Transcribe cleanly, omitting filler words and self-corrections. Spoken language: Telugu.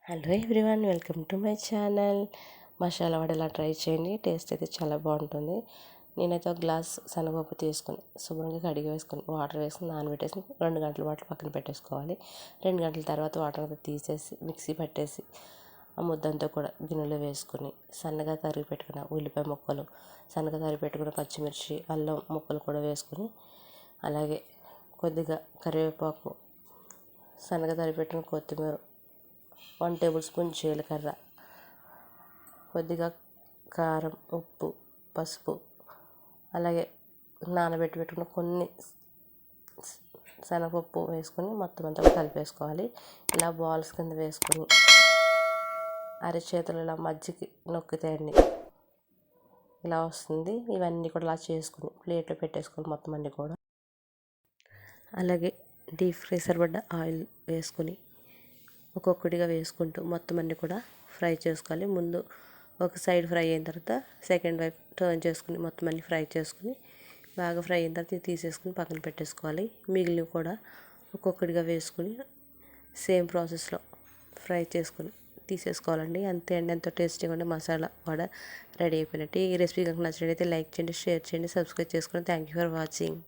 Hello everyone, welcome to my channel. Masala vada ఇలా ట్రై చేయండి, టేస్ట్ అయితే చాలా బాగుంటుంది. నేనైతే ఒక గ్లాస్ శనగపప్పు తీసుకుని శుభ్రంగా కడిగి వేసుకొని వాటర్ వేసుకుని నానబెట్టేసి 2 గంటల వాటర్ పక్కన పెట్టేసుకోవాలి. 2 గంటల తర్వాత వాటర్ అంతా తీసేసి మిక్సీ పట్టేసి ఆ ముద్దంతా కూడా గిన్నెలో వేసుకొని సన్నగా తరిగి పెట్టుకున్న ఉల్లిపాయ ముక్కలు, సన్నగా తరిగి పెట్టుకున్న పచ్చిమిర్చి, అల్లం ముక్కలు కూడా వేసుకొని, అలాగే కొద్దిగా కరివేపాకు, సన్నగా తరిగి పెట్టుకున్న కొత్తిమీర, 1 టేబుల్ స్పూన్ జీలకర్ర, కొద్దిగా కారం, ఉప్పు, పసుపు, అలాగే నానబెట్టి పెట్టుకున్న కొన్ని శనగపప్పు వేసుకొని మొత్తం అంతా కలిపేసుకోవాలి. ఇలా బాల్స్ కింద వేసుకొని అరచేతులు ఇలా మధ్యకి నొక్కితే అండి ఇలా వస్తుంది. ఇవన్నీ కూడా ఇలా చేసుకుని ప్లేట్లో పెట్టేసుకోవాలి మొత్తం అన్నీ కూడా. అలాగే డీప్ ఫ్రై సరిపడ్డ ఆయిల్ వేసుకొని ఒక్కొక్కటిగా వేసుకుంటూ మొత్తం అన్నీ కూడా ఫ్రై చేసుకోవాలి. ముందు ఒక సైడ్ ఫ్రై అయిన తర్వాత సెకండ్ వైపు టర్న్ చేసుకుని మొత్తం అన్నీ ఫ్రై చేసుకుని బాగా ఫ్రై అయిన తర్వాత తీసేసుకుని పక్కన పెట్టేసుకోవాలి. మిగిలినవి కూడా ఒక్కొక్కటిగా వేసుకుని సేమ్ ప్రాసెస్లో ఫ్రై చేసుకుని తీసేసుకోవాలండి. అంతే అండి, ఎంతో టేస్టీగా ఉండే మసాలా వడ రెడీ అయిపోయినట్టు. ఈ రెసిపీ కనుక నచ్చినట్లయితే లైక్ చేయండి, షేర్ చేయండి, సబ్స్క్రైబ్ చేసుకోండి. Thank you for watching.